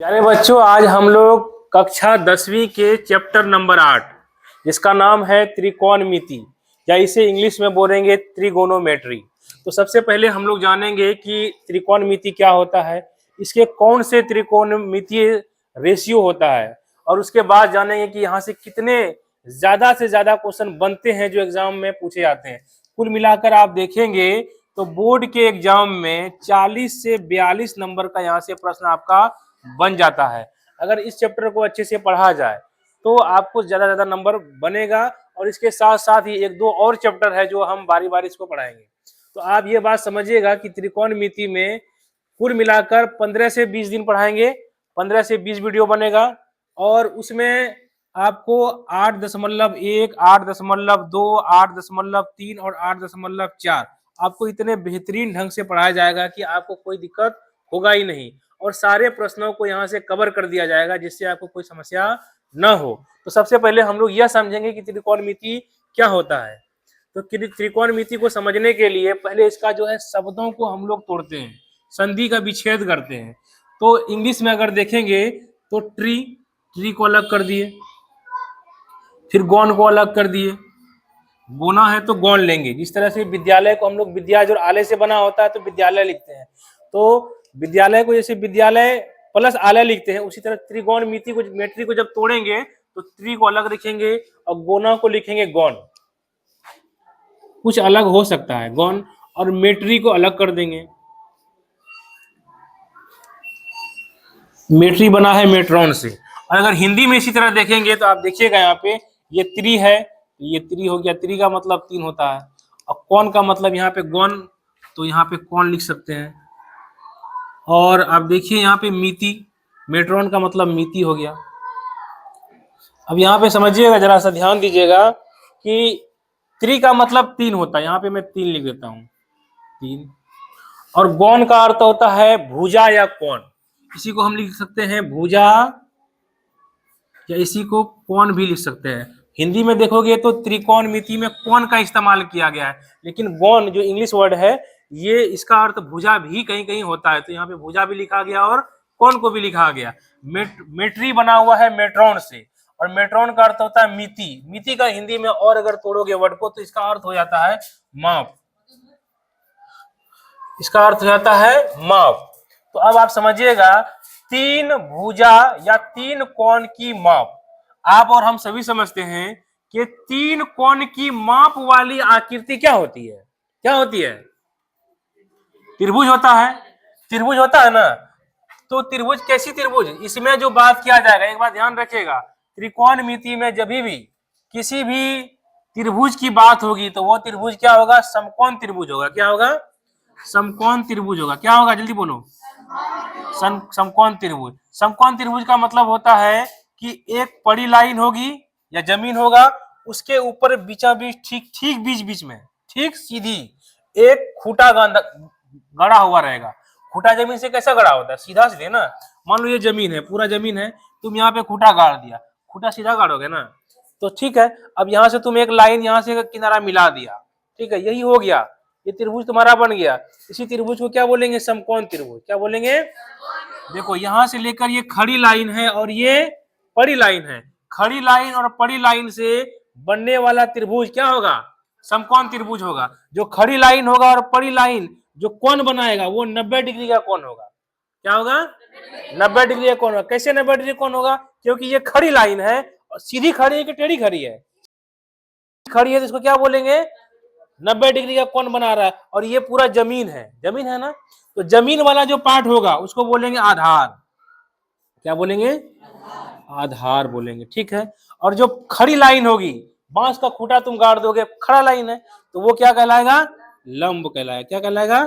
प्यारे बच्चों, आज हम लोग कक्षा 10वीं के चैप्टर नंबर 8 जिसका नाम है त्रिकोणमिति या इसे इंग्लिश में बोलेंगे त्रिगोनोमेट्री। तो सबसे पहले हम लोग जानेंगे कि त्रिकोणमिति क्या होता है, इसके कौन से त्रिकोणमितीय रेशियो होता है, और उसके बाद जानेंगे कि यहाँ से कितने ज्यादा से ज्यादा क्वेश्चन बनते हैं जो एग्जाम में पूछे जाते हैं। कुल मिलाकर आप देखेंगे तो बोर्ड के एग्जाम में 40 से 42 नंबर का यहाँ से प्रश्न आपका बन जाता है। अगर इस चैप्टर को अच्छे से पढ़ा जाए तो आपको ज्यादा नंबर बनेगा, और इसके साथ साथ ही एक दो और चैप्टर है जो हम बारी बारी इसको पढ़ाएंगे। तो आप ये बात समझिएगा कि त्रिकोणमिति में कुल मिलाकर 15 से 20 दिन पढ़ाएंगे, 15 से 20 वीडियो बनेगा, और उसमें आपको 8.1, 8.2, 8.3 और 8.4 आपको इतने बेहतरीन ढंग से पढ़ाया जाएगा कि आपको कोई दिक्कत होगा ही नहीं, और सारे प्रश्नों को यहाँ से कवर कर दिया जाएगा जिससे आपको कोई समस्या न हो। तो सबसे पहले हम लोग यह समझेंगे कि त्रिकोणमिति क्या होता है। तो त्रिकोणमिति को समझने के लिए पहले इसका जो है शब्दों को हम लोग तोड़ते हैं, संधि का विच्छेद करते हैं। तो इंग्लिश में अगर देखेंगे तो ट्री को अलग कर दिए, फिर गौन को अलग कर दिए, बोना है तो गौन लेंगे। जिस तरह से विद्यालय को हम लोग विद्या जो आलय से बना होता है तो विद्यालय लिखते हैं, तो विद्यालय को जैसे विद्यालय प्लस आलय लिखते हैं, उसी तरह त्रिकोणमिति को मेट्री को जब तोड़ेंगे तो त्रि को अलग लिखेंगे और गोना को लिखेंगे गौन। कुछ अलग हो सकता है गौन, और मेट्री को अलग कर देंगे। मेट्री बना है मेट्रॉन से। और अगर हिंदी में इसी तरह देखेंगे तो आप देखिएगा यहाँ पे ये त्रि है, ये त्रि हो गया, त्रि का मतलब 3 होता है, और कौन का मतलब यहाँ पे गौन, तो यहाँ पे कौन लिख सकते हैं। और आप देखिए यहाँ पे मिति, मेट्रॉन का मतलब मिति हो गया। अब यहाँ पे समझिएगा, जरा सा ध्यान दीजिएगा कि त्रि का मतलब 3 होता है, यहाँ पे मैं 3 लिख देता हूँ, 3। और गौन का अर्थ होता है भुजा या कोण, इसी को हम लिख सकते हैं भुजा, या इसी को कोण भी लिख सकते हैं। हिंदी में देखोगे तो त्रिकोणमिति में कोण का इस्तेमाल किया गया है, लेकिन गौन जो इंग्लिश वर्ड है ये इसका अर्थ भुजा भी कहीं कहीं होता है, तो यहाँ पे भुजा भी लिखा गया और कोण को भी लिखा गया। मेट्री बना हुआ है मेट्रॉन से, और मेट्रॉन का अर्थ होता है मिति। मिति का हिंदी में और अगर तोड़ोगे वर्ड को तो इसका अर्थ हो जाता है माप, इसका अर्थ हो जाता है माप। तो अब आप समझिएगा 3 भुजा या 3 कोण की माप, आप और हम सभी समझते हैं कि 3 कोण की माप वाली आकृति क्या होती है, क्या होती है? त्रिभुज होता है, त्रिभुज होता है ना। तो त्रिभुज कैसी त्रिभुज, इसमें जो बात किया जाएगा, एक बात ध्यान रखिएगा, त्रिकोणमिति में जब भी किसी भी त्रिभुज की बात होगी तो वो त्रिभुज क्या होगा, समकोण त्रिभुज होगा। क्या होगा? समकोण त्रिभुज होगा। क्या होगा, जल्दी बोलो। समकोण त्रिभुज। समकोण त्रिभुज का मतलब होता है कि एक बड़ी लाइन होगी या जमीन होगा, उसके ऊपर बीचा बीच ठीक बीच में ठीक सीधी एक खूंटा गड़ा हुआ रहेगा। खूंटा जमीन से कैसा गड़ा होता है, सीधा सीधे ना। मान लो ये जमीन है, पूरा जमीन है, तुम यहाँ पे खूंटा गाड़ दिया, खूंटा सीधा गाड़ोगे ना, तो ठीक है। अब यहाँ से तुम एक लाइन यहाँ से किनारा मिला दिया, ठीक है, यही हो गया, ये त्रिभुज तुम्हारा बन गया। इसी त्रिभुज को क्या बोलेंगे, समकोण त्रिभुज। क्या बोलेंगे? देखो यहां से लेकर ये खड़ी लाइन है और ये पड़ी लाइन है, खड़ी लाइन और पड़ी लाइन से बनने वाला त्रिभुज क्या होगा, समकोण त्रिभुज होगा। जो खड़ी लाइन होगा और पड़ी लाइन जो कोण बनाएगा वो 90 डिग्री का कोण होगा। क्या होगा? 90 डिग्री का कोण होगा। कैसे 90 डिग्री कोण होगा? क्योंकि ये खड़ी लाइन है, और सीधी खड़ी है कि टेढ़ी खड़ी है? खड़ी है तो इसको क्या बोलेंगे, 90 डिग्री का कोण बना रहा है। और ये पूरा जमीन है, जमीन है ना, तो जमीन वाला जो पार्ट होगा उसको बोलेंगे आधार। क्या बोलेंगे? आधार बोलेंगे, ठीक है। और जो खड़ी लाइन होगी, बांस का खूंटा तुम गाड़ दोगे, खड़ा लाइन है, तो वो क्या कहलाएगा, लंब कहलाएगा। क्या कहलाएगा?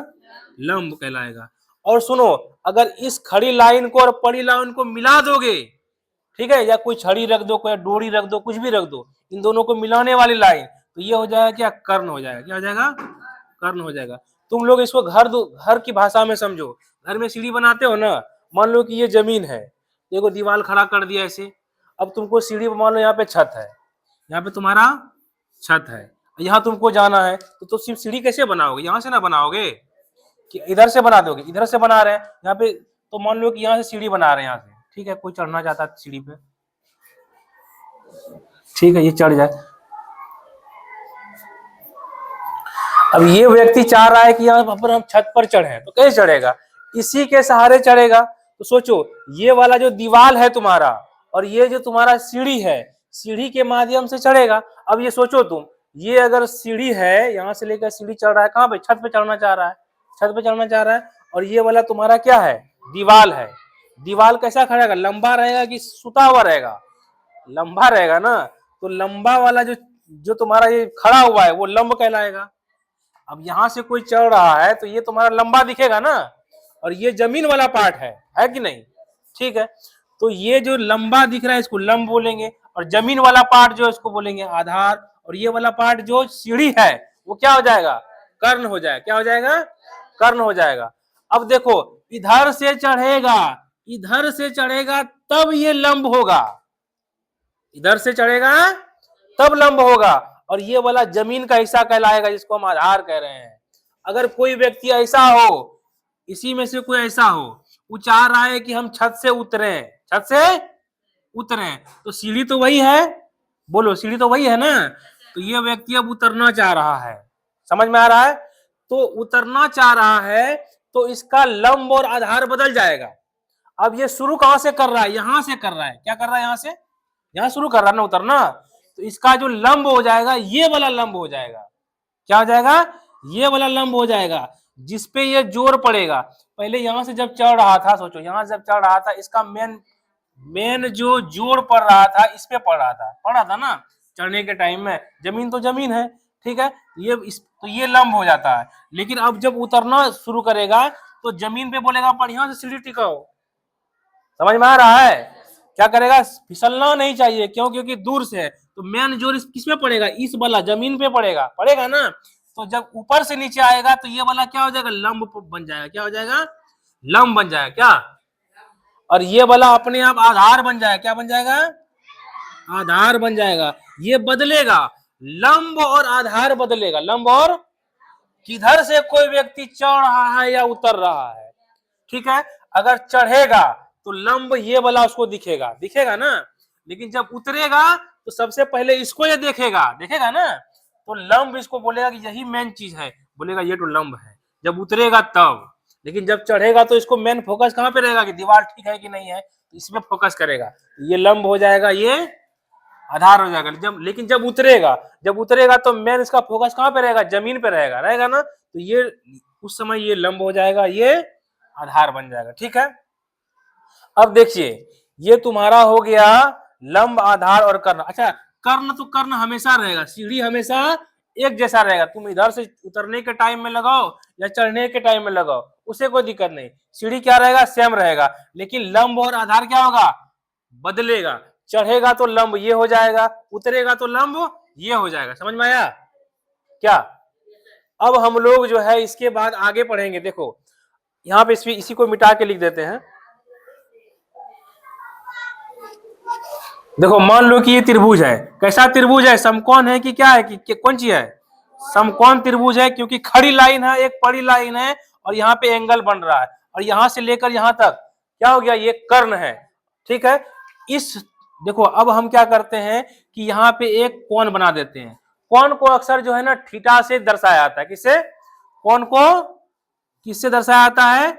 लंब कहलाएगा। और सुनो, अगर इस खड़ी लाइन को और पड़ी लाइन को मिला दोगे, ठीक है, या कोई छड़ी रख दो, कोई डोरी रख दो, कुछ भी रख दो, इन दोनों को मिलाने वाली लाइन, तो ये हो जाएगा क्या, कर्ण हो जाएगा। क्या हो जाएगा? कर्ण हो जाएगा। तुम लोग इसको घर की भाषा में समझो। घर में सीढ़ी बनाते हो ना, मान लो कि ये जमीन है, देखो दीवार खड़ा कर दिया ऐसे, अब तुमको सीढ़ी, मान लो यहाँ पे छत है, यहाँ पे तुम्हारा छत है, यहाँ तुमको जाना है, तो सिर्फ सीढ़ी कैसे बनाओगे, यहाँ से ना बनाओगे कि इधर से बना दोगे, इधर से बना रहे हैं यहाँ पे, तो मान लो कि यहाँ से सीढ़ी बना रहे हैं, यहाँ से ठीक है, कोई चढ़ना चाहता है सीढ़ी पे, ठीक है, ये चढ़ जाए। अब ये व्यक्ति चाह रहा है कि यहाँ पर हम छत पर चढ़े, तो कैसे चढ़ेगा? इसी के सहारे चढ़ेगा। तो सोचो, ये वाला जो दीवार है तुम्हारा और ये जो तुम्हारा सीढ़ी है, सीढ़ी के माध्यम से चढ़ेगा। अब ये सोचो तुम, ये अगर सीढ़ी है, यहाँ से लेकर सीढ़ी चढ़ रहा है, कहाँ पे? छत पे चढ़ना चाह रहा है, छत पे चढ़ना चाह रहा है। और ये वाला तुम्हारा क्या है? दीवाल है। दीवाल कैसा खड़ा रहेगा? लंबा रहेगा कि सुता हुआ रहेगा? लंबा रहेगा ना। तो लंबा वाला जो तुम्हारा ये खड़ा हुआ है वो लंब कहलाएगा। अब यहां से कोई चढ़ रहा है तो ये तुम्हारा लंबा दिखेगा ना, और ये जमीन वाला पार्ट है कि नहीं? ठीक है, तो ये जो लंबा दिख रहा है इसको लंब बोलेंगे, और जमीन वाला पार्ट जो इसको बोलेंगे आधार, और ये वाला पार्ट जो सीढ़ी है वो क्या हो जाएगा? कर्ण हो जाएगा। क्या हो जाएगा? कर्ण हो जाएगा। अब देखो, इधर से चढ़ेगा, इधर से चढ़ेगा तब ये लंब होगा, इधर से चढ़ेगा तब लंब होगा, और ये वाला जमीन का हिस्सा कहलाएगा जिसको हम आधार कह रहे हैं। अगर कोई व्यक्ति ऐसा हो, इसी में से कोई ऐसा हो, वो चाह रहा है कि हम छत से उतरे, छत से उतरे, तो सीढ़ी तो वही है, बोलो, सीढ़ी तो वही है ना। तो ये व्यक्ति अब उतरना चाह रहा है, समझ में आ रहा है? तो उतरना चाह रहा है तो इसका लंब और आधार बदल जाएगा। अब ये शुरू कहां से कर रहा है? यहां से कर रहा है। क्या कर रहा है? यहां से, यहां शुरू कर रहा है ना उतरना, तो इसका जो लंब हो जाएगा ये वाला लंब हो जाएगा। क्या हो जाएगा? ये वाला लंब हो जाएगा, जिसपे ये जोर पड़ेगा। पहले यहां से जब चढ़ रहा था, सोचो यहां से जब चढ़ रहा था, इसका मेन जो जोर पड़ रहा था इस पे पड़ रहा था ना चढ़ने के टाइम में। जमीन तो जमीन है, ठीक है, तो ये लंब हो जाता है। लेकिन अब जब उतरना शुरू करेगा तो जमीन पे बोलेगा पर यहां से सीढ़ी टिकाओ। समझ में आ रहा है? क्या करेगा? फिसलना नहीं चाहिए, क्यों? क्योंकि दूर से है, तो मेन जोर किस में पड़ेगा? इस वाला जमीन पे पड़ेगा ना। तो जब ऊपर से नीचे आएगा तो ये वाला क्या हो जाएगा? लंब बन जाएगा। क्या हो जाएगा? लंब बन जाएगा। क्या? और ये वाला अपने आप आधार बन जाएगा। क्या बन जाएगा? आधार बन जाएगा। ये बदलेगा, लंब और आधार बदलेगा। लंब और, किधर से कोई व्यक्ति चढ़ रहा है या उतर रहा है, ठीक है, अगर चढ़ेगा तो लंब ये वाला उसको दिखेगा ना। लेकिन जब उतरेगा तो सबसे पहले इसको ये देखेगा ना, तो लंब इसको बोलेगा कि यही मेन चीज है, बोलेगा ये तो लंब है जब उतरेगा तब। लेकिन जब चढ़ेगा तो इसको मेन फोकस कहां पे रहेगा कि दीवार ठीक है कि नहीं है, तो इसमें फोकस करेगा, ये लंब हो जाएगा, ये आधार हो जाएगा। लेकिन जब उतरेगा तो मेन इसका फोकस कहां पे रहेगा? जमीन पे रहेगा ना, तो ये उस समय ये लंब हो जाएगा, ये आधार बन जाएगा। ठीक है, अब देखिए ये तुम्हारा हो गया लंब, आधार और कर्ण। अच्छा, कर्ण तो कर्ण हमेशा रहेगा, सीढ़ी हमेशा एक जैसा रहेगा। तुम इधर से उतरने के टाइम में लगाओ या चढ़ने के टाइम में लगाओ, उसे कोई दिक्कत नहीं, सीढ़ी क्या रहेगा? सेम रहेगा। लेकिन लंब और आधार क्या होगा? बदलेगा। चढ़ेगा तो लंब ये हो जाएगा, उतरेगा तो लंब ये हो जाएगा। समझ में आया क्या? अब हम लोग जो है इसके बाद आगे पढ़ेंगे। देखो यहाँ पे इसी को मिटा के लिख देते हैं। देखो मान लो कि ये त्रिभुज है, कैसा त्रिभुज है? समकोण है कि क्या है कि कौन चीज है? समकोण त्रिभुज है, क्योंकि खड़ी लाइन है, एक पड़ी लाइन है, और यहाँ पे एंगल बन रहा है, और यहां से लेकर यहां तक क्या हो गया? ये कर्ण है। ठीक है, इस देखो अब हम क्या करते हैं कि यहाँ पे एक कोण बना देते हैं। कोण को अक्सर जो है ना थीटा से दर्शाया जाता है। किससे? कोण को किससे दर्शाया जाता है?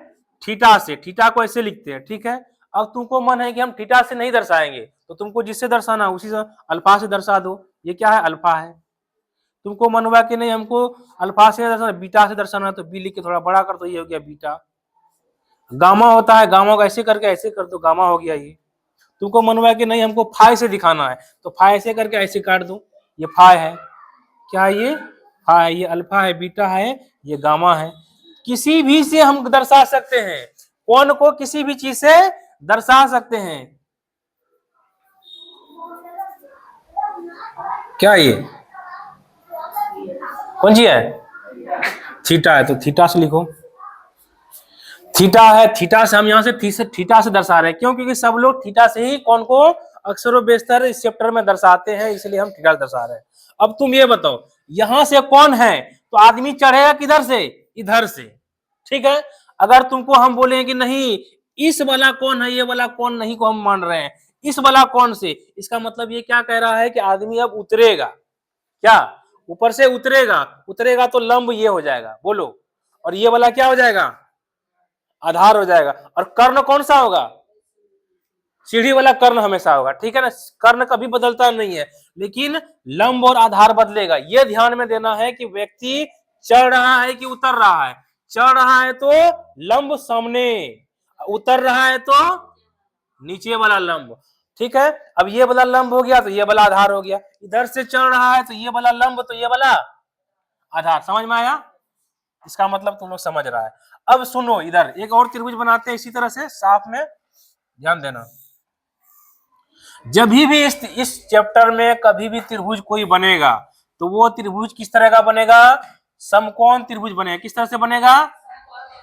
थीटा से। थीटा को ऐसे लिखते हैं। ठीक है, अब तुमको मन है कि हम थीटा से नहीं दर्शाएंगे, तो तुमको जिससे दर्शाना उसी से अल्फा से दर्शा दो। ये क्या है? अल्फा है। तुमको मन हुआ कि नहीं हमको अल्फा से दर्शाना, बीटा से दर्शाना, तो बी लिख के थोड़ा बड़ा कर दो, ये हो गया बीटा। गामा होता है, गामा को ऐसे करके ऐसे कर दो, गामा हो गया ये। तुमको मन हुआ कि नहीं हमको फाई से दिखाना है, तो फाई ऐसे करके ऐसे काट दो, ये फाई है। क्या है ये? फाई है। ये अल्फा है, बीटा है, ये गामा है। किसी भी से हम दर्शा सकते हैं, कोण को किसी भी चीज से दर्शा सकते हैं। क्या ये कौन सी है? थीटा है, तो थीटा से लिखो। थीटा है, थीटा से हम यहाँ से थीटा से दर्शा रहे हैं। क्यों? क्योंकि सब लोग थीटा से ही कोण को अक्सर व बेशतर इस चैप्टर में दर्शाते हैं, इसलिए हम थीटा दर्शा रहे हैं। अब तुम ये बताओ, यहां से कौन है तो आदमी चढ़ेगा किधर से? इधर से। ठीक है, अगर तुमको हम बोले कि नहीं इस वाला कौन है, ये वाला कौन नहीं को हम मान रहे हैं, इस वाला कौन से, इसका मतलब ये क्या कह रहा है कि आदमी अब उतरेगा, क्या ऊपर से उतरेगा, उतरेगा तो लंब ये हो जाएगा, बोलो, और ये वाला क्या हो जाएगा, आधार हो जाएगा, और कर्ण कौन सा होगा, सीढ़ी वाला कर्ण हमेशा होगा, ठीक है ना, कर्ण कभी बदलता नहीं है, लेकिन लंब और आधार बदलेगा। ये ध्यान में देना है कि व्यक्ति चढ़ रहा है कि उतर रहा है, चढ़ रहा है तो लंब सामने, उतर रहा है तो नीचे वाला लंब, ठीक है। अब ये वाला लंब हो गया तो ये वाला आधार हो गया, इधर से चढ़ रहा है तो ये वाला लंब तो ये वाला आधार, समझ में आया, इसका मतलब तुम लोग समझ रहा है। अब सुनो, इधर एक और त्रिभुज बनाते हैं इसी तरह से, साफ में ध्यान देना, जब भी इस चैप्टर में कभी भी त्रिभुज कोई बनेगा तो वो त्रिभुज किस तरह का बनेगा, समकोण त्रिभुज बनेगा। किस तरह से बनेगा,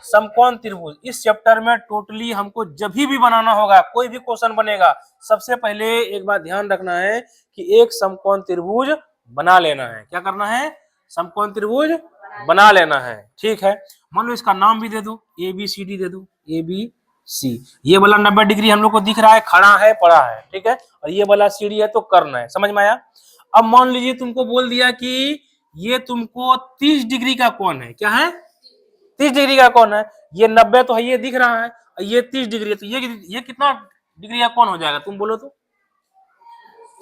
समकोण त्रिभुज। इस चैप्टर में टोटली हमको जब भी बनाना होगा, कोई भी क्वेश्चन बनेगा, सबसे पहले एक बात ध्यान रखना है कि एक समकोण त्रिभुज बना लेना है। क्या करना है, समकोण त्रिभुज बना लेना है, ठीक है। मान लो इसका नाम भी दे दो, ए बी सी डी दे दो, ए बी सी। ये वाला 90 डिग्री हम लोग को दिख रहा है, खड़ा है, पड़ा है, ठीक है, और ये वाला सीढ़ी है तो कर्ण है, समझ में आया। अब मान लीजिए तुमको बोल दिया कि ये तुमको 30 डिग्री का कोण है, क्या है, 30 डिग्री का कोण है, ये 90 तो है, ये दिख रहा है, और ये 30 डिग्री है, तो ये कितना डिग्री का कोण हो जाएगा, तुम बोलो तो।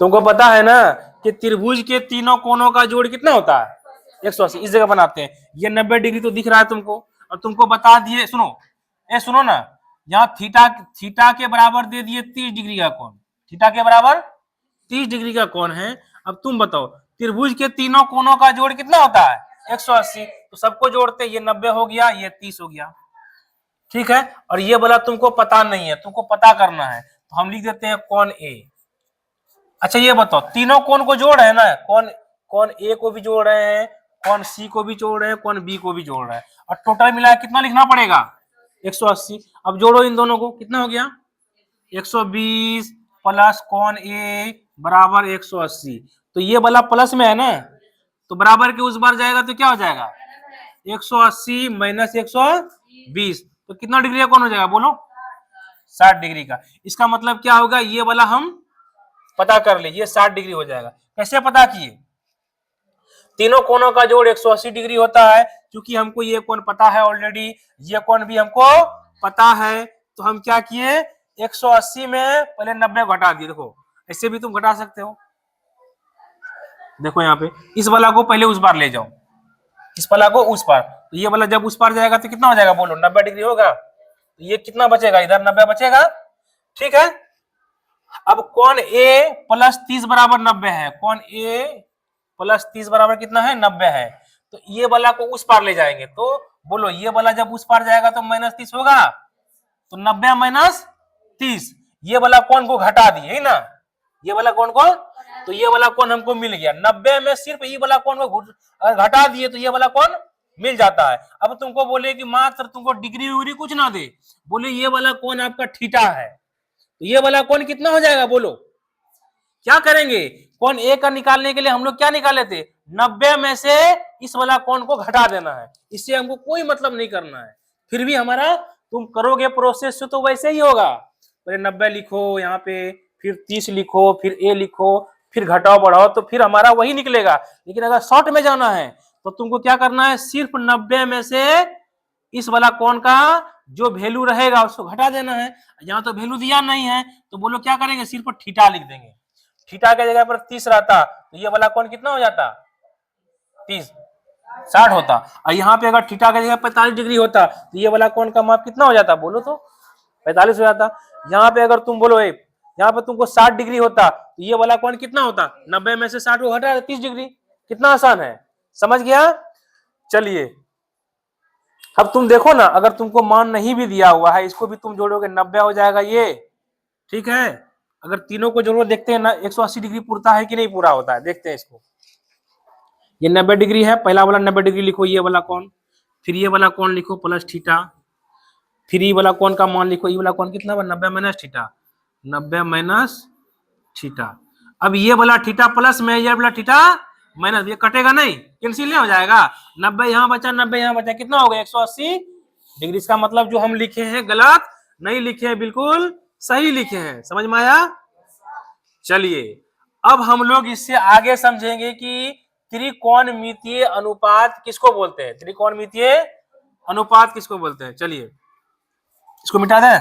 तुमको पता है ना कि त्रिभुज के तीनों कोनों का जोड़ कितना होता है, 180। इस जगह बनाते हैं, ये 90 डिग्री तो दिख रहा है तुमको, और तुमको बता दिए, सुनो, सुनो ना, यहाँ थीटा के बराबर दे दिए 30 डिग्री का कोण, थीटा के बराबर 30 डिग्री का कोण है। अब तुम बताओ त्रिभुज के तीनों कोनों का जोड़ कितना होता है, 180, तो सबको जोड़ते, ये 90 हो गया, ये 30 हो गया, ठीक है। और ये वाला तुमको पता नहीं है, तुमको पता करना है, तो हम लिख देते हैं कोण ए। अच्छा ये बताओ, तीनों कोण को जोड़ रहे हैं ना, कोण ए को भी जोड़ रहे हैं, कोण सी को भी जोड़ रहे हैं, कोण बी को भी जोड़ रहे हैं, और टोटल मिला कितना लिखना पड़ेगा, 180। अब जोड़ो इन दोनों को, कितना हो गया, 120 प्लस कोण ए बराबर 180। तो ये वाला प्लस में है ना, तो बराबर के उस बार जाएगा तो क्या हो जाएगा, 180 माइनस 120, तो कितना डिग्री का कोण हो जाएगा, बोलो, 60 डिग्री का। इसका मतलब क्या होगा, ये वाला हम पता कर ले, ये 60 डिग्री हो जाएगा। कैसे पता किए, तीनों कोनों का जोड़ 180 डिग्री होता है, क्योंकि हमको ये कोण पता है ऑलरेडी, ये कोण भी हमको पता है, तो हम क्या किए, 180 में पहले 90 घटा दिए। देखो ऐसे भी तुम घटा सकते हो, देखो यहाँ पे इस वाला को पहले उस बार ले जाओ, इस वाला को उस पार, तो ये वाला जब उस पार जाएगा तो कितना हो जाएगा, बोलो, 90 डिग्री होगा, तो ये कितना बचेगा, इधर 90 बचेगा, ठीक है। अब कोण ए प्लस 30 बराबर 90 है, कोण ए प्लस 30 बराबर कितना है, 90 है, तो ये वाला को उस पार ले जाएंगे, तो बोलो ये वाला जब उस पार जाएगा तो माइनस 30 होगा, तो 90 माइनस 30, ये वाला कोण को घटा दिए ना, ये वाला कोण को, तो ये वाला कोण हमको मिल गया, 90 में सिर्फ ये वाला कोण को घटा दिए तो ये वाला कोण मिल जाता है। अब तुमको बोले कि मात्र तुमको डिग्री उग्री कुछ ना दे, बोले ये वाला कोण आपका थीटा है, तो ये वाला कोण कितना हो जाएगा, बोलो, क्या करेंगे, कोण ए का निकालने के लिए हम लोग क्या निकाले थे, 90 में से इस वाला कोण को घटा देना है, इससे हमको कोई मतलब नहीं करना है। फिर भी हमारा तुम करोगे प्रोसेस तो वैसे ही होगा, पहले 90 लिखो यहाँ पे, फिर 30 लिखो, फिर ए लिखो, फिर घटाओ बढ़ाओ, तो फिर हमारा वही निकलेगा। लेकिन अगर शॉर्ट में जाना है तो तुमको क्या करना है, सिर्फ 90 में से इस वाला कोण का जो वैल्यू रहेगा उसको घटा देना है। यहाँ तो वैल्यू दिया नहीं है, तो बोलो क्या करेंगे, सिर्फ थीटा लिख देंगे, थीटा के जगह पर 30 रहता तो ये वाला कोण कितना हो जाता, 30, 60 होता, और यहाँ पे अगर थीटा की जगह 45 डिग्री होता तो ये वाला कोण का माप कितना हो जाता, बोलो तो 45 हो जाता। यहाँ पे अगर तुम बोलो यहाँ पे तुमको 60 डिग्री होता तो ये वाला कोण कितना होता, 90 में से 60 को घटा 30 डिग्री। कितना आसान है, समझ गया। चलिए अब तुम देखो ना, अगर तुमको मान नहीं भी दिया हुआ है, इसको भी तुम जोड़ोगे 90 हो जाएगा ये, ठीक है। अगर तीनों को जोड़ो, देखते हैं ना 180 डिग्री पूरा है कि नहीं पूरा होता है, देखते हैं इसको। ये 90 डिग्री है, पहला वाला 90 डिग्री लिखो, ये वाला कोण, फिर ये वाला कोण लिखो प्लस थीटा, फिर ये वाला कोण का मान लिखो, ये वाला कोण कितना, 90 माइनस थीटा, 90 माइनस थीटा। अब ये वाला थीटा प्लस में, ये वाला थीटा माइनस, ये कटेगा नहीं, कैंसिल नहीं हो जाएगा, 90 यहाँ बचा, 90 यहाँ बचा, कितना हो गया, 180 डिग्री। इसका मतलब जो हम लिखे हैं गलत नहीं लिखे हैं, बिल्कुल सही लिखे हैं। समझ में आया? चलिए अब हम लोग इससे आगे समझेंगे कि त्रिकोणमितीय अनुपात किसको बोलते हैं। त्रिकोणमितीय अनुपात किसको बोलते हैं? चलिए इसको मिटा दें।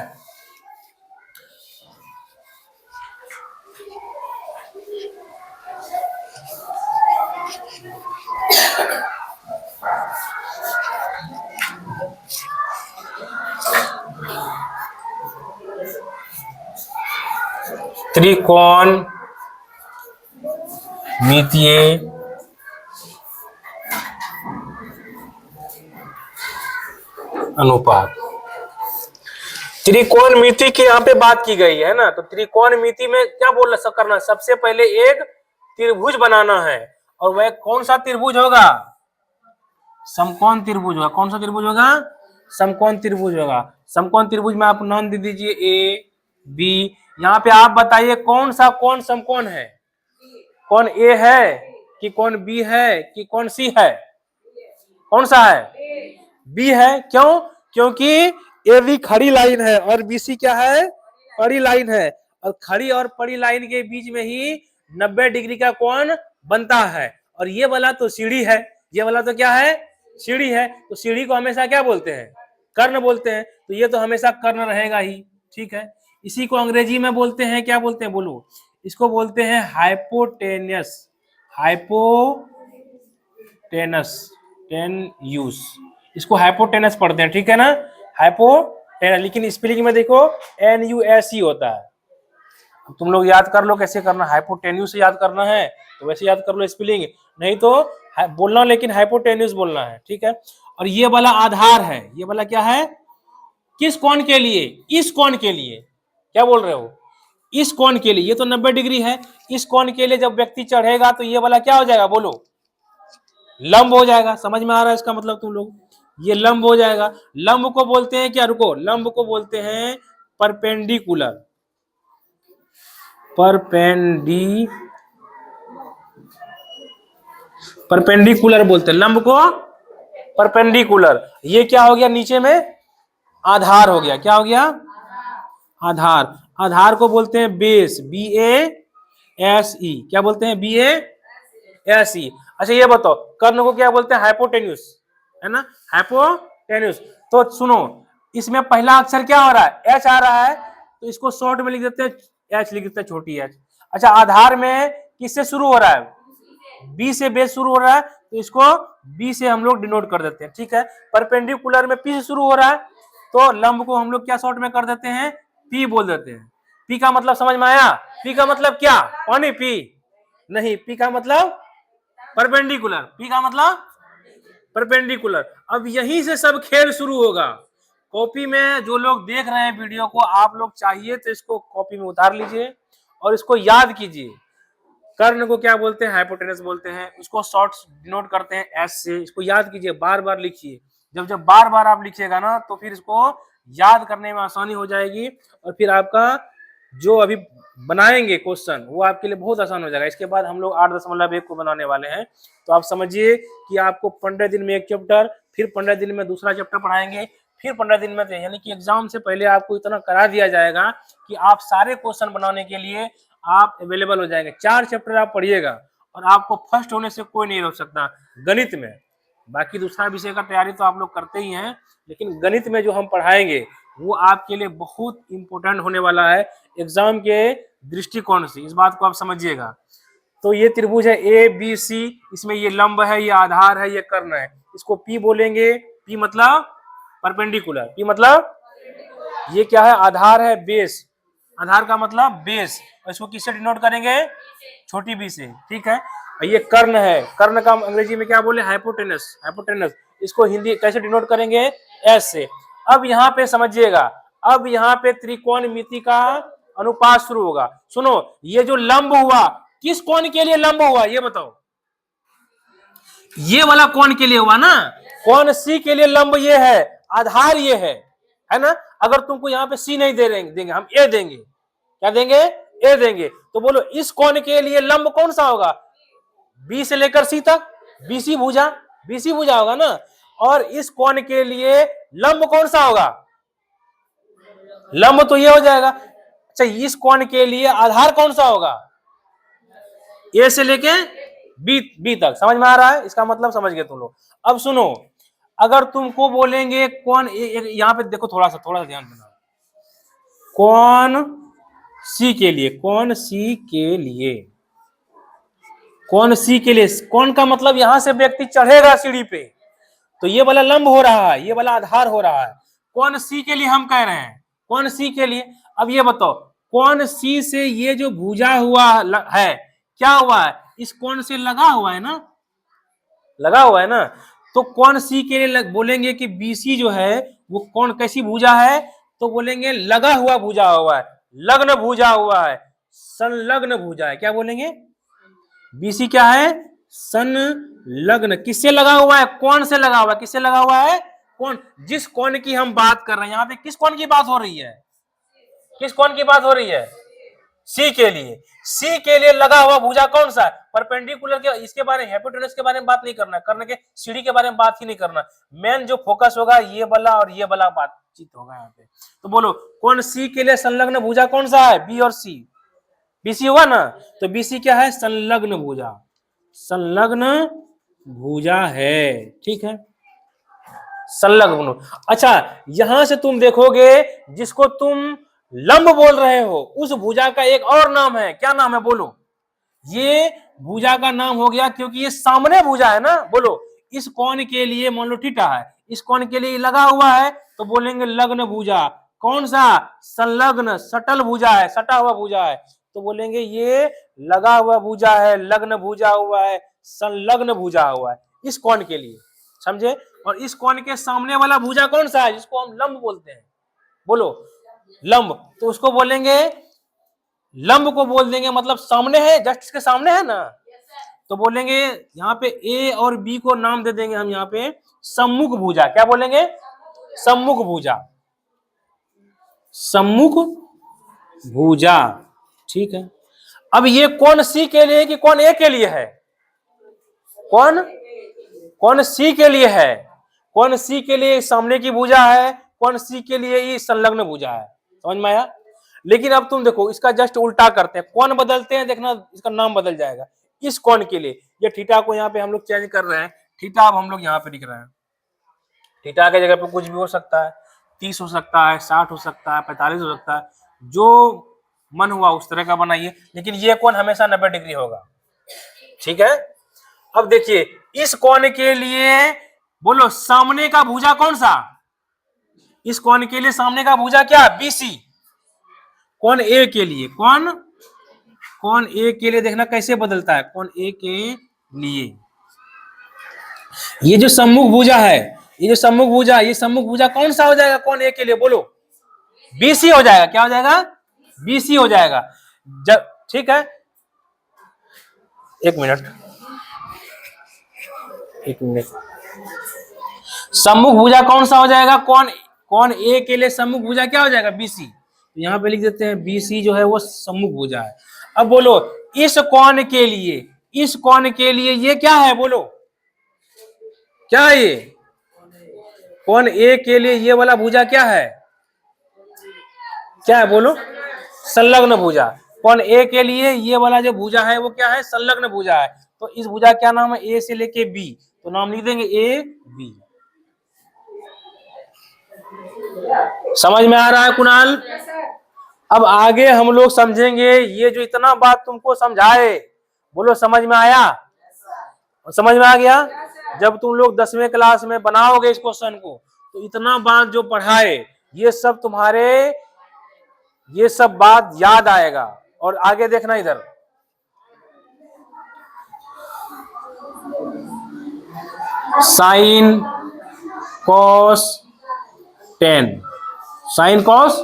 त्रिकोणमितीय अनुपात, त्रिकोणमिति की यहाँ पे बात की गई है ना। तो त्रिकोणमिति में क्या बोल करना, सबसे पहले एक त्रिभुज बनाना है, और वह कौन सा त्रिभुज होगा? समकोण त्रिभुज होगा। कौन सा त्रिभुज होगा? समकोण त्रिभुज होगा। समकोण त्रिभुज में आप नाम दे दीजिए ए बी। यहाँ पे आप बताइए कौन सा कौन समकोण है? कौन ए है कि कौन बी है कि कौन सी है? कौन सा है? बी है। क्यों? क्योंकि ए बी खड़ी लाइन है और बी सी क्या है? पड़ी लाइन है, और खड़ी और पड़ी लाइन के बीच में ही 90 डिग्री का कोण बनता है। और ये वाला तो सीढ़ी है, ये वाला तो क्या है? सीढ़ी है। तो सीढ़ी को हमेशा क्या बोलते हैं? कर्ण बोलते हैं। तो ये तो हमेशा कर्ण रहेगा ही। ठीक है, इसी को अंग्रेजी में बोलते हैं, क्या बोलते हैं बोलो? इसको बोलते हैं हाइपोटेनस। हाइपोटेनस, टेन्यूस, इसको हाइपोटेनस पढ़ते हैं। ठीक है ना, हाइपोटेनस। लेकिन स्पेलिंग में देखो NUS होता है। तुम लोग याद कर लो कैसे करना। हाइपोटेन्यूस से याद करना है तो वैसे याद कर लो स्पेलिंग, नहीं तो बोलना लेकिन हाइपोटेन्यूस बोलना है। ठीक है, और ये वाला आधार है। ये वाला क्या है? किस कोण के लिए? इस कोण के लिए। क्या बोल रहे हो? इस कोण के लिए। ये तो 90 डिग्री है। इस कोण के लिए जब व्यक्ति चढ़ेगा तो ये वाला क्या हो जाएगा बोलो? लंब हो जाएगा। समझ में आ रहा है इसका मतलब तुम लोग? ये लंब हो जाएगा। लंब को बोलते हैं क्या? रुको, लंब को बोलते हैं परपेंडिकुलर। परपेंडिकुलर बोलते हैं लंब को, परपेंडिकुलर। ये क्या हो गया? नीचे में आधार हो गया। क्या हो गया? आधार। आधार को बोलते हैं बेस, BASE। क्या बोलते हैं? BASE। अच्छा ये बताओ, कर्ण को क्या बोलते हैं? हाइपोटेन्यूस, है ना, हाइपोटेन्यूस। तो सुनो, इसमें पहला अक्षर क्या हो रहा है? H आ रहा है, तो इसको शॉर्ट में लिख देते हैं, H लिख देते हैं, छोटी h। अच्छा आधार में किससे शुरू हो रहा है? B से बेस शुरू हो रहा है, तो इसको B से हम लोग डिनोट कर देते हैं। ठीक है, परपेंडिकुलर में P से शुरू हो रहा है, तो लंब को हम लोग क्या शॉर्ट में कर देते हैं? P बोल देते हैं। P का मतलब समझ में आया? P का मतलब क्या? पानी P नहीं, P का मतलब परपेंडिकुलर। P का मतलब परपेंडिकुलर। अब यहीं से सब खेल शुरू होगा। कॉपी में जो लोग देख रहे हैं वीडियो को, आप लोग चाहिए तो इसको कॉपी में उतार लीजिए और इसको याद कीजिए। कर्ण को क्या बोलते हैं? हाइपोटेनस बोलते हैं। उसको शॉर्ट डिनोट करते हैं S से। इसको याद कीजिए, बार बार लिखिए। जब जब बार बार आप लिखिएगा ना तो फिर इसको याद करने में आसानी हो जाएगी, और फिर आपका जो अभी बनाएंगे क्वेश्चन वो आपके लिए बहुत आसान हो जाएगा। इसके बाद हम लोग 8.1 को बनाने वाले हैं। तो आप समझिए कि आपको 15 दिन में एक चैप्टर, फिर 15 दिन में दूसरा चैप्टर पढ़ाएंगे, फिर 15 दिन में, यानी कि एग्जाम से पहले आपको इतना करा दिया जाएगा कि आप सारे क्वेश्चन बनाने के लिए आप अवेलेबल हो जाएंगे। 4 चैप्टर आप पढ़िएगा और आपको फर्स्ट होने से कोई नहीं रोक सकता गणित में। बाकी दूसरा विषय का तैयारी तो आप लोग करते ही हैं, लेकिन गणित में जो हम पढ़ाएंगे वो आपके लिए बहुत इंपॉर्टेंट होने वाला है एग्जाम के दृष्टिकोण से। इस बात को आप समझिएगा। तो ये त्रिभुज है ABC, इसमें ये लंब है, ये आधार है, ये कर्ण है। इसको P बोलेंगे। P मतलब परपेंडिकुलर। P मतलब ये क्या है? आधार है, बेस। आधार का मतलब बेस, और इसको किससे डिनोट करेंगे? छोटी b से। ठीक है, ये कर्ण है। कर्ण का अंग्रेजी में क्या बोले? हाइपोटेनस। हाइपोटेनस, इसको हिंदी कैसे डिनोट करेंगे? S से। अब यहाँ पे समझिएगा, अब यहाँ पे त्रिकोणमिति का अनुपात शुरू होगा। सुनो, ये जो लंब हुआ किस कोण के लिए लंब हुआ ये बताओ? ये वाला कोण के लिए हुआ ना। कोण C के लिए लंब ये है, आधार ये है ना। अगर तुमको यहाँ पे C नहीं देंगे, हम A देंगे। क्या देंगे? A देंगे। तो बोलो इस कोण के लिए लंब कौन सा होगा? B से लेकर C तक, BC भुजा, BC भुजा होगा ना। और इस कोण के लिए लंब कौन सा होगा? लंब तो ये हो जाएगा। अच्छा, इस कोण के लिए आधार कौन सा होगा? ए से लेके बी तक। समझ में आ रहा है? इसका मतलब समझ गए तुम लोग। अब सुनो, अगर तुमको बोलेंगे कौन, यहां पे देखो, थोड़ा सा ध्यान देना। कौन सी के लिए, कौन सी के लिए, कौन सी के लिए, कौन का मतलब यहां से व्यक्ति चढ़ेगा सीढ़ी पे, तो ये वाला लंब हो रहा है, ये वाला आधार हो रहा है। कौन सी के लिए हम कह रहे हैं, कौन सी के लिए। अब ये बताओ, कौन सी से ये जो भुजा हुआ है, क्या हुआ है? इस कौन से लगा हुआ है ना, लगा हुआ है ना। तो कौन सी के लिए बोलेंगे कि बीसी जो है वो कौन कैसी भुजा है, तो बोलेंगे लगा हुआ भुजा हुआ है, लग्न भुजा हुआ है, संलग्न भुजा है। क्या बोलेंगे? बीसी क्या है? संलग्न। किससे लगा हुआ है? कौन से लगा हुआ है? किससे लगा हुआ है? कौन, जिस कौन की हम बात कर रहे हैं, यहाँ पे किस कौन की बात हो रही है? किस कौन की बात हो रही है? सी के लिए। सी के लिए लगा हुआ भुजा कौन सा है? परपेंडिकुलर के, इसके बारे में, हाइपोटेनस के बारे में बात नहीं करना, करने के सीढ़ी के बारे में बात ही नहीं करना। मेन जो फोकस होगा ये वाला और ये वाला बातचीत होगा यहाँ पे। तो बोलो, कौन सी के लिए संलग्न भुजा कौन सा है? बी और सी। बीसी हुआ ना, तो बीसी क्या है? संलग्न भुजा, संलग्न भुजा है। ठीक है, संलग्न। अच्छा, यहां से तुम देखोगे जिसको तुम लंब बोल रहे हो, उस भुजा का एक और नाम है। क्या नाम है? बोलो। ये भुजा का नाम हो गया, क्योंकि ये सामने भुजा है ना। बोलो, इस कोण के लिए मान लो थीटा है, इस कोण के लिए लगा हुआ है, तो बोलेंगे लग्न भुजा। कौन सा? संलग्न, सटल भुजा है, सटा हुआ भुजा है, तो बोलेंगे ये लगा हुआ भुजा है, लग्न भुजा हुआ है, संलग्न भुजा हुआ है, इस कोण के लिए। समझे? और इस कोण के सामने वाला भुजा कौन सा है? जिसको हम लंब बोलते हैं। बोलो, लंब। तो उसको बोलेंगे, लंब को बोल देंगे, मतलब सामने है, जस्ट इसके सामने है ना, तो बोलेंगे यहाँ पे ए और बी को नाम दे देंगे हम यहाँ पे सम्मुख भुजा। क्या बोलेंगे? सम्मुख भुजा, सम्मुख भुजा। ठीक है। अब ये कौन सी के लिए कि कौन ए के लिए है? कौन, कौन सी के लिए है? कौन सी के लिए सामने की भुजा है, कौन सी के लिए ये संलग्न भुजा है। समझ में आया? लेकिन अब तुम देखो, इसका जस्ट उल्टा करते हैं, कौन बदलते हैं, देखना इसका नाम बदल जाएगा। इस कौन के लिए, ये थीटा को यहाँ पे हम लोग चेंज कर रहे हैं। थीटा अब हम लोग यहाँ पे लिख रहे हैं, थीटा के जगह पे कुछ भी हो सकता है, 30 हो सकता है, 60 हो सकता है, 45 हो सकता है, जो मन हुआ उस तरह का बनाइए, लेकिन ये कोण हमेशा 90 डिग्री होगा। ठीक है। अब देखिए, इस कोण के लिए बोलो सामने का भुजा कौन सा? इस कोण के लिए सामने का भुजा क्या? बीसी। कोण ए के लिए, कौन, कोण ए के लिए देखना कैसे बदलता है। कोण ए के लिए ये जो सम्मुख भुजा है, ये जो सम्मुख भुजा, ये सम्मुख भुजा कौन सा हो जाएगा कोण ए के लिए? बोलो, बीसी हो जाएगा। क्या हो जाएगा? बीसी हो जाएगा। जब, ठीक है, एक मिनट, एक मिनट। सम्मुख भुजा कौन सा हो जाएगा? कौन, कौन ए के लिए सम्मुख भुजा क्या हो जाएगा? बीसी। तो यहाँ पे लिख देते हैं बीसी जो है वो सम्मुख भुजा है। अब बोलो, इस कोण के लिए, इस कोण के लिए ये क्या है? बोलो, क्या है ये? कोण ए के लिए ये वाला भुजा क्या है? क्या है? बोलो, संलग्न भुजा। कोण ए के लिए ये वाला जो भुजा है वो क्या है? संलग्न भुजा है। तो इस भुजा क्या नाम है? ए से लेके बी, तो नाम लिख देंगे ए बी। समझ में आ रहा है कुणाल? अब आगे हम लोग समझेंगे, ये जो इतना बात तुमको समझाए, बोलो समझ में आया? समझ में आ गया? जब तुम लोग 10वें क्लास में बनाओगे इस क्वेश्चन को, तो इतना बात जो पढ़ाए ये सब तुम्हारे, ये सब बात याद आएगा। और आगे देखना इधर, sine cos tan, sine cos.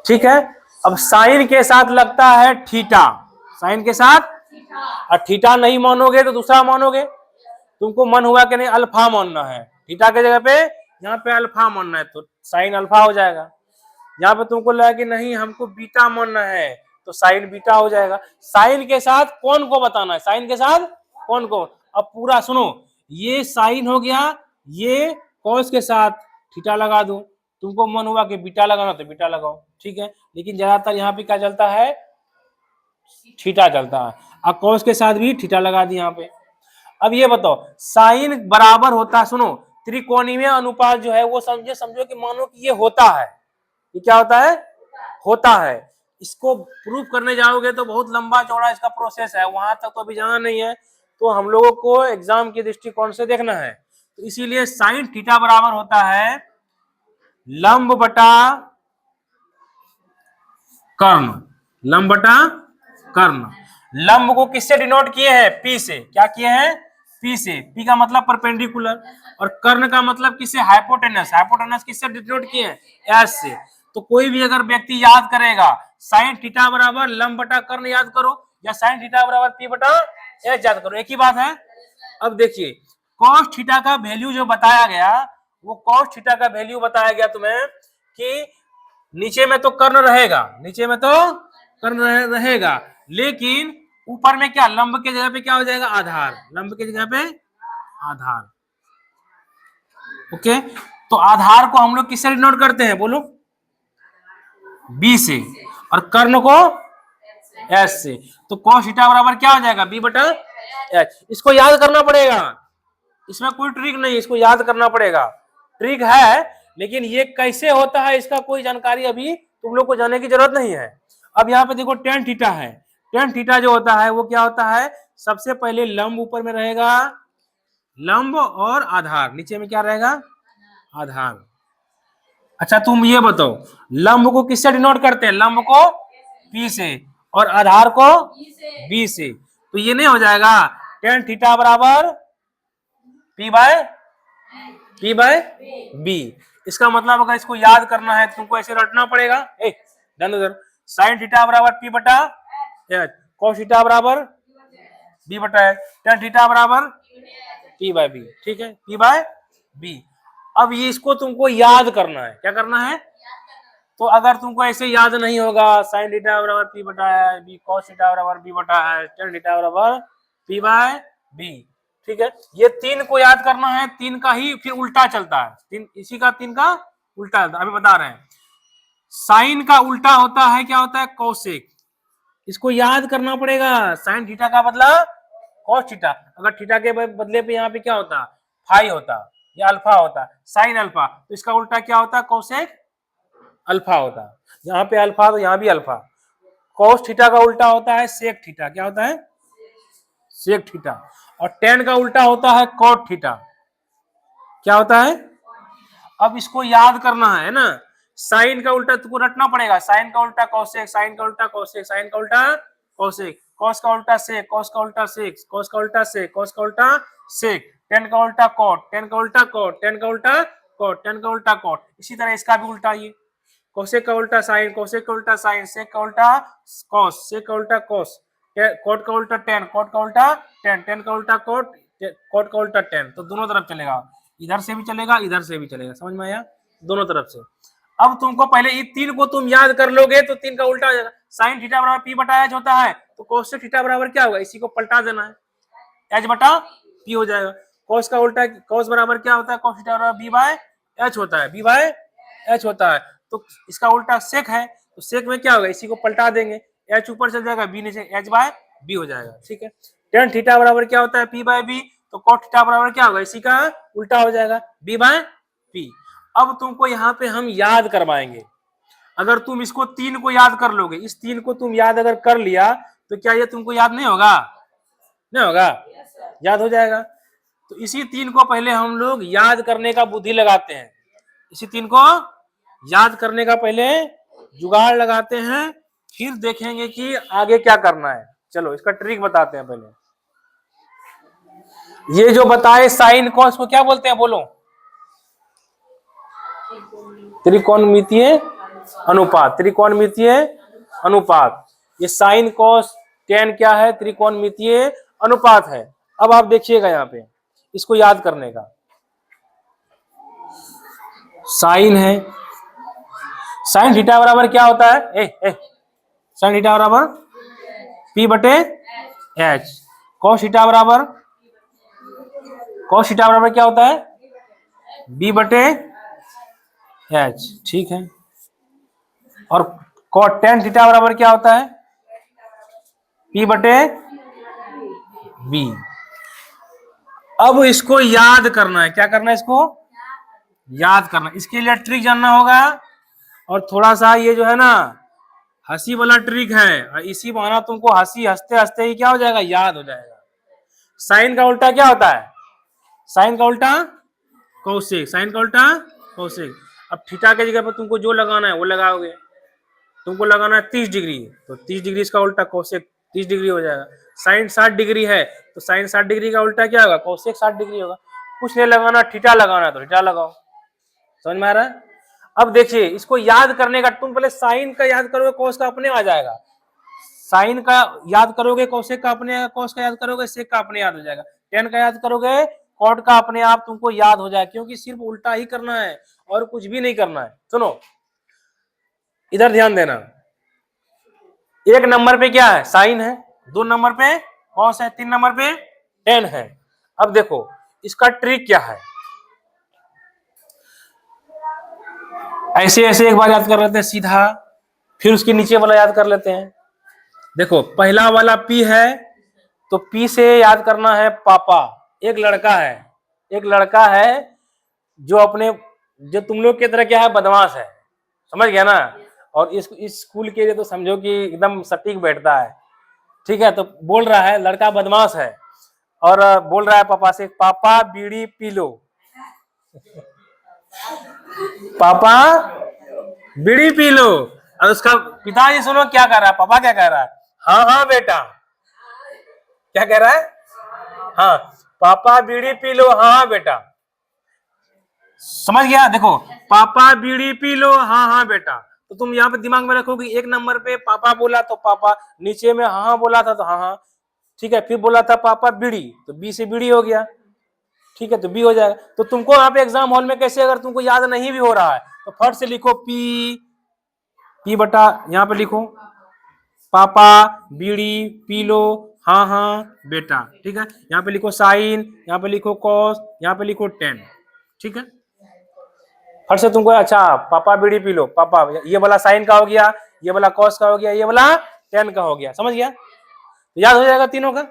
ठीक है। अब साइन के साथ लगता है थीटा, साइन के साथ, और थीटा नहीं मानोगे तो दूसरा मानोगे। तुमको मन हुआ कि नहीं अल्फा मानना है, थीटा के जगह पे यहाँ पे अल्फा मानना है, तो साइन अल्फा हो जाएगा। यहाँ पे तुमको लगा कि नहीं हमको बीटा मानना है, तो साइन बीटा हो जाएगा। साइन के साथ कौन को बताना है? साइन के साथ कौन को। अब पूरा सुनो, ये साइन हो गया, ये कॉस के साथ थीटा लगा दूं, तुमको मन हुआ कि बीटा लगाना तो बीटा लगाओ, ठीक है, लेकिन ज्यादातर यहाँ पे क्या चलता है, थीटा चलता है। अब कॉस के साथ भी थीटा लगा दी यहाँ पे। अब ये बताओ साइन बराबर होता है, सुनो, त्रिकोणीय अनुपात जो है वो समझो कि मानो कि ये होता है, ये क्या होता है, होता है। इसको प्रूफ करने जाओगे तो बहुत लंबा चौड़ा इसका प्रोसेस है, वहां तक तो अभी जाना नहीं है, तो हम लोगों को एग्जाम के दृष्टिकोण से देखना है। तो इसीलिए साइन थीटा बराबर होता है लंब बटा कर्ण, लंब बटा कर्ण। लंब को किससे डिनोट किए हैं, पी से, क्या किए हैं, पी से, पी का मतलब परपेंडिकुलर, और कर्ण का मतलब किससे, हाइपोटेनस, हाइपोटेनस किससे डिनोट किए हैं, एस से। तो कोई भी अगर व्यक्ति याद करेगा साइन थीटा बराबर लंब बटा कर्ण याद करो, या साइन थीटा बराबर पी बटा एस याद करो, एक ही बात है। अब देखिए कॉस थीटा का वैल्यू जो बताया गया, वो कॉस थीटा का वैल्यू बताया गया तुम्हें कि नीचे में तो कर्ण रहेगा, नीचे में तो कर्ण रहेगा, लेकिन ऊपर में क्या, लंब के जगह पे क्या हो जाएगा, आधार, लंब के जगह पे आधार। ओके, तो आधार को हम लोग किससे डिनोट करते हैं, बोलो, बी से, और कर्ण को एस से। तो cos थीटा बराबर क्या हो जाएगा, बी बटा एच। इसको याद करना पड़ेगा, इसमें कोई ट्रिक नहीं, इसको याद करना पड़ेगा, ट्रिक है लेकिन ये कैसे होता है इसका कोई जानकारी अभी तुम लोग को जानने की जरूरत नहीं है। अब यहाँ पे देखो टेन थीटा है, टेन थीटा जो होता है वो क्या होता है, सबसे पहले लंब ऊपर में रहेगा, लंब और आधार, नीचे में क्या रहेगा, आधार। अच्छा तुम ये बताओ लंब को किससे डिनोट करते हैं, लंब को पी से और आधार को बी से, तो ये नहीं हो जाएगा टेन थीटा बराबर पी बाय बी। इसका मतलब अगर इसको याद करना है तुमको ऐसे रटना पड़ेगा, साइन थीटा बराबर पी बटा एच, कॉस थीटा बराबर बी बटा एच, टेन थीटा बराबर पी बाय बी, ठीक है, पी बाय बी। अब ये इसको तुमको याद करना है, क्या करना है, तो अगर तुमको ऐसे याद नहीं होगा साइन थीटा बराबर पी बटा है बी, कॉस थीटा बराबर बी बटा है, टेन थीटा बराबर पी बाय बी, ठीक है, ये तीन को याद करना है, तीन का ही फिर उल्टा चलता है, तीन इसी का तीन का उल्टा, अभी बता रहे हैं। साइन का उल्टा होता है, क्या होता है, कोसेक, इसको याद करना पड़ेगा, साइन थीटा का बदला कॉस थीटा, अगर थीटा के बदले पे यहाँ पे क्या होता, फाई होता या अल्फा होता, साइन अल्फा, तो इसका उल्टा क्या होता, कोसेक अल्फा होता, यहाँ पे अल्फा तो यहाँ भी अल्फा। कॉस थीटा का उल्टा होता है सेक थीटा, क्या होता है, सेक थीटा, और टेन का उल्टा होता है कॉट थीटा, क्या होता है। अब इसको याद करना है ना, साइन का उल्टा तुमको रटना पड़ेगा, साइन का उल्टा कॉसेक, साइन का उल्टा कॉसेक, साइन का उल्टा कॉसेक, कॉस का उल्टा सेक, कॉस का उल्टा सेक, कॉस का उल्टा सेक, कॉस का उल्टा सेक, टेन का उल्टा कॉट, टेन का उल्टा कॉट, टेन का उल्टा कॉट, टेन का उल्टा कॉट। इसी तरह इसका भी उल्टा, ये कोसेक का उल्टा साइन, कोसेक का उल्टा साइन, सेक का उल्टा कॉस, सेक का उल्टा कॉस, कॉट का उल्टा टेन, कॉट का उल्टा टेन, टेन का उल्टा कॉट, कॉट का उल्टा टेन। तो दोनों तरफ चलेगा, इधर से भी चलेगा इधर से भी चलेगा, समझ में आया, दोनों तरफ से। अब तुमको पहले ये तीन को तुम याद कर लोगे तो तीन का उल्टा हो जाएगा, साइन थीटा बराबर पी बटा एच होता है, तो कोसेक थीटा बराबर क्या होगा, इसी को पलटा देना है, एच बटा पी हो जाएगा। कॉस का उल्टा, कॉस बराबर क्या होता है, कॉस थीटा बराबर बी बाय एच होता है, बी बाय एच होता है, तो इसका उल्टा सेक है, तो सेक में क्या होगा, इसी को पलटा देंगे, एच ऊपर चल जाएगा, बी नीचे, एच बाय बी हो जाएगा, ठीक है। टेन थीटा बराबर क्या होता है, पी बाय बी, तो कॉट थीटा बराबर क्या होगा, इसी का उल्टा हो जाएगा, बी बाय पी। अब तुमको यहाँ पे हम याद करवाएंगे, अगर तुम इसको तीन को याद कर लोगे, इस तीन को तुम याद अगर कर लिया तो क्या ये तुमको याद नहीं होगा, नहीं होगा, याद हो जाएगा। तो इसी तीन को पहले हम लोग याद करने का बुद्धि लगाते हैं, इसी तीन को याद करने का पहले जुगाड़ लगाते हैं, फिर देखेंगे कि आगे क्या करना है। चलो इसका ट्रिक बताते हैं पहले। ये जो बताए साइन कॉस को क्या बोलते हैं, बोलो, त्रिकोणमितीय अनुपात, त्रिकोणमितीय अनुपात। ये साइन कॉस टेन क्या है, त्रिकोणमितीय अनुपात है। अब आप देखिएगा यहाँ पे इसको याद करने का, साइन है, साइन थीटा बराबर क्या होता है, साइन थीटा बराबर पी बटे एच, कॉस थीटा बराबर, कॉस थीटा बराबर क्या होता है, बी बटे एच, ठीक है। और कॉट टेन थीटा बराबर क्या होता है? पी बटे बी। अब इसको याद करना है, क्या करना है इसको? याद करना। इसके लिए ट्रिक जानना होगा, और थोड़ा सा ये जो है ना हंसी वाला ट्रिक है, और इसी बहाना तुमको हंसी हंसते हंसते ही क्या हो जाएगा, याद हो जाएगा। साइन का उल्टा क्या होता है? साइन का उल्टा कौशिक, साइन का उल्टा कौशिक। अब थीटा के जगह पर तुमको जो लगाना है वो लगाओगे। तुमको लगाना है 30 डिग्री, तो 30 डिग्री इसका उल्टा कौशिक 30 डिग्री हो जाएगा। साइन 60 डिग्री है, तो साइन 60 डिग्री का उल्टा क्या होगा, कौशिक 60 डिग्री होगा। कुछ नहीं लगाना, थीटा लगाना है तो थीटा लगाओ। समझ में आ रहा है? अब देखिए इसको याद करने का, तुम पहले साइन का याद करोगे, कॉस का अपने आ जाएगा। साइन का याद करोगे, कौशिक का अपने, कॉस का याद करोगे, सेक का अपने याद हो जाएगा। टेन का याद करोगे, कॉट का अपने आप तुमको याद हो जाएगा, क्योंकि सिर्फ उल्टा ही करना है और कुछ भी नहीं करना है। सुनो इधर ध्यान देना। एक नंबर पे क्या है, साइन है। दो नंबर पे कॉस है। तीन नंबर पे टेन है। अब देखो इसका ट्रिक क्या है। ऐसे ऐसे एक बार याद कर लेते हैं सीधा, फिर उसके नीचे वाला याद कर लेते हैं। देखो पहला वाला पी है, तो पी से याद करना है पापा। एक लड़का है, एक लड़का है जो अपने, जो तुम लोग की तरह क्या है, बदमाश है। समझ गया ना? और इस स्कूल के लिए तो समझो कि एकदम सटीक बैठता है। ठीक है, तो बोल रहा है लड़का बदमाश है, और बोल रहा है पापा से, पापा बीड़ी पी लो। पापा बीड़ी पी लो। और उसका पिताजी सुनो क्या कह रहा है, पापा क्या कह रहा है, हाँ हाँ बेटा। क्या कह रहा है? हाँ पापा बीड़ी पी लो, हाँ हाँ बेटा। समझ गया? देखो पापा बीड़ी पी लो, हाँ हाँ बेटा। तो तुम यहाँ पे दिमाग में रखो कि एक नंबर पे पापा बोला तो पापा, नीचे में हाँ हाँ बोला था तो हाँ हाँ, ठीक है। फिर बोला था पापा बीड़ी, तो बी से बीड़ी हो गया, ठीक है, तो बी हो जाएगा। तो तुमको यहाँ पे एग्जाम हॉल में कैसे, अगर तुमको याद नहीं भी हो रहा है तो फट से लिखो पी, पी बटा, यहाँ पे लिखो पापा बीड़ी पी लो, हाँ हाँ बेटा, ठीक है। यहाँ पे लिखो साइन, यहाँ पे लिखो कॉस, यहाँ पे लिखो टेन, ठीक है। फट से तुमको, अच्छा पापा बीड़ी पी लो, पापा, ये वाला साइन का हो गया, ये वाला कॉस का हो गया, ये वाला टेन का हो गया। समझ गया? तो याद हो जाएगा तीनों का।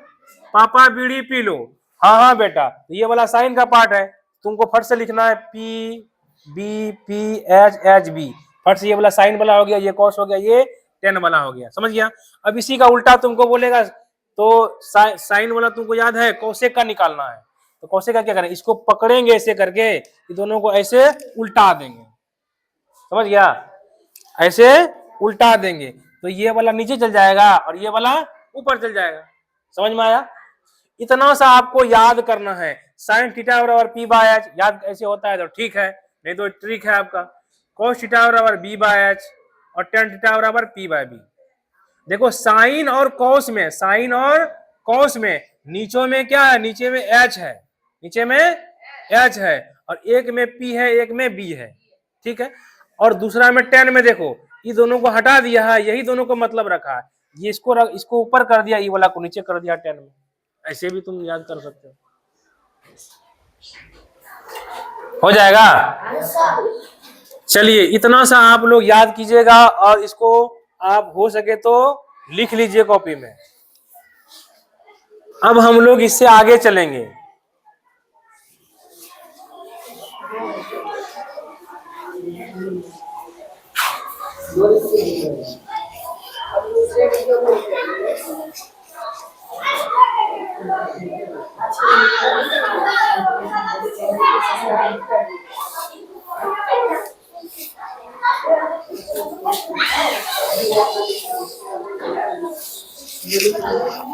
पापा बीड़ी पी लो, हाँ हाँ बेटा, ये वाला साइन का पार्ट है, तुमको फट से लिखना है P B P H H B. फट से ये वाला साइन वाला हो गया, ये कॉस हो गया, ये टेन वाला हो गया। समझ गया? अब इसी का उल्टा तुमको बोलेगा, तो साइन वाला तुमको याद है, कोसेक का निकालना है। तो कोसेक का क्या करें, इसको पकड़ेंगे ऐसे करके, ये दोनों को ऐसे उल्टा देंगे। समझ गया? ऐसे उल्टा देंगे तो ये वाला नीचे चल जाएगा और ये वाला ऊपर चल जाएगा। समझ में आया? इतना सा आपको याद करना है। साइन थीटा बराबर पी बाय एच, याद ऐसे होता है तो ठीक है, नहीं तो ट्रिक है आपका। कोस थीटा बराबर बी बाय एच, और टेन थीटा बराबर पी बाय बी। देखो साइन और कॉस में, साइन और कॉस में नीचों में क्या है, नीचे में एच है, नीचे में एच है, और एक में पी है, एक में बी है, ठीक है। और दूसरा में टेन में देखो, ये दोनों को हटा दिया है, यही दोनों को मतलब रखा है, ये इसको ऊपर कर दिया, ये वाला को नीचे कर दिया टेन में। ऐसे भी तुम याद कर सकते हो जाएगा। चलिए इतना सा आप लोग याद कीजिएगा, और इसको आप हो सके तो लिख लीजिए कॉपी में। अब हम लोग इससे आगे चलेंगे।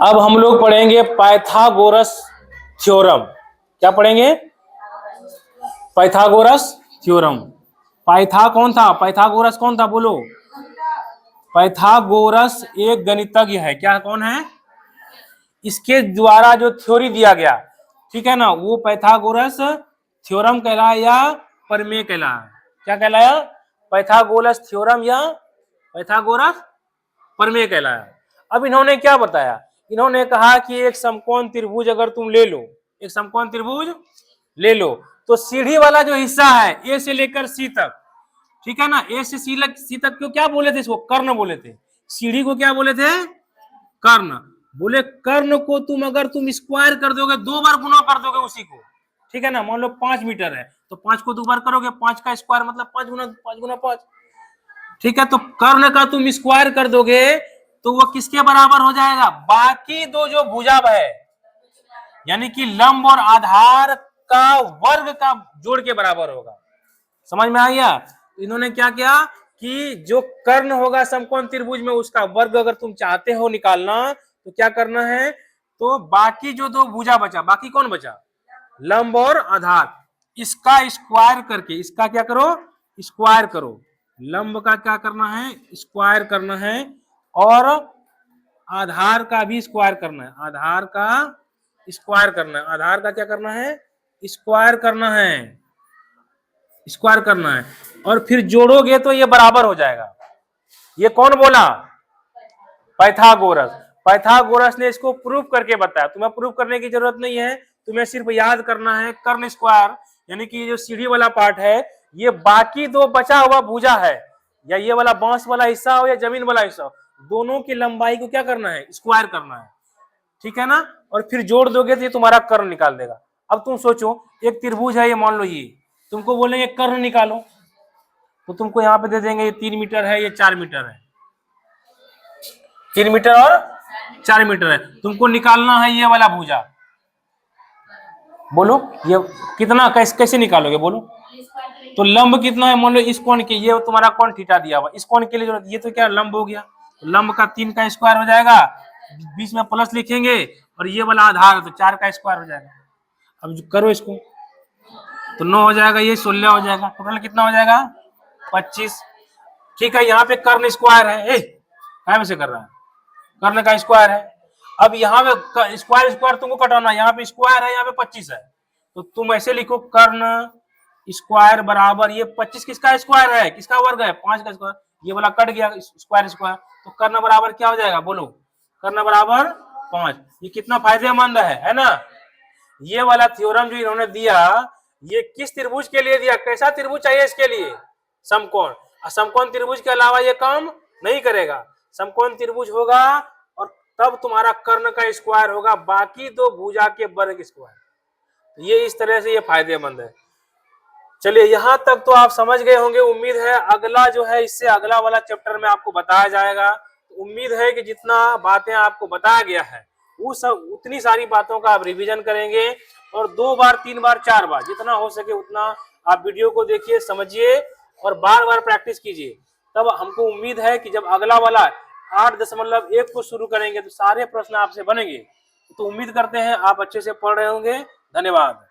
अब हम लोग पढ़ेंगे पाइथागोरस थ्योरम। क्या पढ़ेंगे? Pythagoras theorem. पाइथा कौन था, पाइथागोरस कौन था, बोलो। पाइथागोरस एक गणितज्ञ है। क्या कौन है? इसके द्वारा जो थ्योरी दिया गया, ठीक है ना, वो पाइथागोरस थ्योरम कहलाया या प्रमेय कहलाया। क्या कहलाया? पाइथागोरस थ्योरम या पाइथागोरस प्रमेय कहलाया। अब इन्होंने क्या बताया, इन्होंने कहा कि एक समकोण त्रिभुज अगर तुम ले लो, एक समकोण त्रिभुज ले लो, तो सीढ़ी वाला जो हिस्सा है ए से लेकर सी तक, ठीक है ना। ए से सी तक को क्या बोले थे, इसको कर्ण बोले थे। सीढ़ी को क्या बोले थे, कर्ण। बोले कर्ण को अगर तुम स्क्वायर कर दोगे, 2 बार गुना कर दोगे उसी को, ठीक है ना। मान लो 5 मीटर है तो 5 को 2 बार करोगे, 5 का स्क्वायर मतलब 5 गुना 5। ठीक है, तो कर्ण का तुम स्क्वायर कर दोगे तो वो किसके बराबर हो जाएगा, बाकी दो जो भुजा है, यानी कि लंब और आधार का वर्ग का जोड़ के बराबर होगा। समझ में आ गया। तो इन्होंने क्या किया कि जो कर्ण होगा समकोण त्रिभुज में, उसका वर्ग अगर तुम चाहते हो निकालना तो क्या करना है, तो बाकी जो दो भुजा बचा, बाकी कौन बचा, लंब और आधार, इसका स्क्वायर करके, इसका क्या करो, स्क्वायर करो। लंब का क्या करना है, स्क्वायर करना है, और आधार का भी स्क्वायर करना है। आधार का स्क्वायर करना है, आधार का क्या करना है, स्क्वायर करना है, स्क्वायर करना है। और फिर जोड़ोगे तो ये बराबर हो जाएगा। ये कौन बोला, पाइथागोरस। पाइथागोरस ने इसको प्रूफ करके बताया। तुम्हें प्रूफ करने की जरूरत नहीं है, तुम्हें सिर्फ याद करना है कर्ण स्क्वायर, यानी कि जो सीढ़ी वाला पार्ट है, ये बाकी दो बचा हुआ भुजा है, या ये वाला बांस वाला हिस्सा हो या जमीन वाला हिस्सा हो, दोनों की लंबाई को क्या करना है, स्क्वायर करना है। ठीक है ना। और फिर जोड़ दोगे तो ये तुम्हारा कर्ण निकाल देगा। अब तुम सोचो, एक त्रिभुज है, ये मान लो, ये तुमको बोलेंगे कर्ण निकालो, तो तुमको यहाँ पे दे देंगे ये 3 मीटर है, ये 4 मीटर है, 3 मीटर और 4 मीटर है। तुमको निकालना है ये वाला भुजा, बोलो ये कितना, कैसे निकालोगे बोलो। तो लंब कितना है, मान लो इस कोण के, ये तुम्हारा कोण थीटा दिया हुआ, इस कोण के लिए जो, ये तो क्या लंब हो गया, तो लंब का 3 का स्क्वायर हो जाएगा, बीच में प्लस लिखेंगे, और ये वाला आधार है तो 4 का स्क्वायर हो जाएगा। अब करो इसको, तो 9 हो जाएगा, ये 16 हो जाएगा, टोटल कितना हो जाएगा, 25। ठीक है, यहाँ पे कर्ण स्क्वायर है, क्या से कर रहा है, कर्ण का स्क्वायर है। अब यहाँ पे स्क्वायर स्क्वायर तुमको कटाना, यहाँ पे स्क्वायर है, यहाँ पे 25 है, तो तुम ऐसे लिखो कर्ण स्क्वायर बराबर, ये 25 किसका स्क्वायर है, किसका वर्ग है, 5 का स्क्वायर, ये वाला कट गया स्क्वायर स्क्वायर, तो कर्ण बराबर क्या हो जाएगा, बोलो कर्ण बराबर 5। ये कितना फायदेमंद है ना। ये वाला थ्योरम जो इन्होंने दिया, ये किस त्रिभुज के लिए दिया, कैसा त्रिभुज चाहिए इसके लिए, समकोण। समकोण त्रिभुज के अलावा ये काम नहीं करेगा, समकोण त्रिभुज होगा और तब तुम्हारा कर्ण का स्क्वायर होगा, बाकी दो भुजा के वर्ग स्क्वायर। ये इस तरह से ये फायदेमंद है। चलिए यहाँ तक तो आप समझ गए होंगे, उम्मीद है अगला जो है, इससे अगला वाला चैप्टर में आपको बताया जाएगा। उम्मीद है कि जितना बातें आपको बताया गया है, वो सब उतनी सारी बातों का आप रिवीजन करेंगे, और 2 बार 3 बार 4 बार जितना हो सके उतना आप वीडियो को देखिए, समझिए और बार बार प्रैक्टिस कीजिए। तब हमको उम्मीद है कि जब अगला वाला 8.1 को शुरू करेंगे तो सारे प्रश्न आपसे बनेंगे। तो उम्मीद करते हैं आप अच्छे से पढ़ रहे होंगे। धन्यवाद।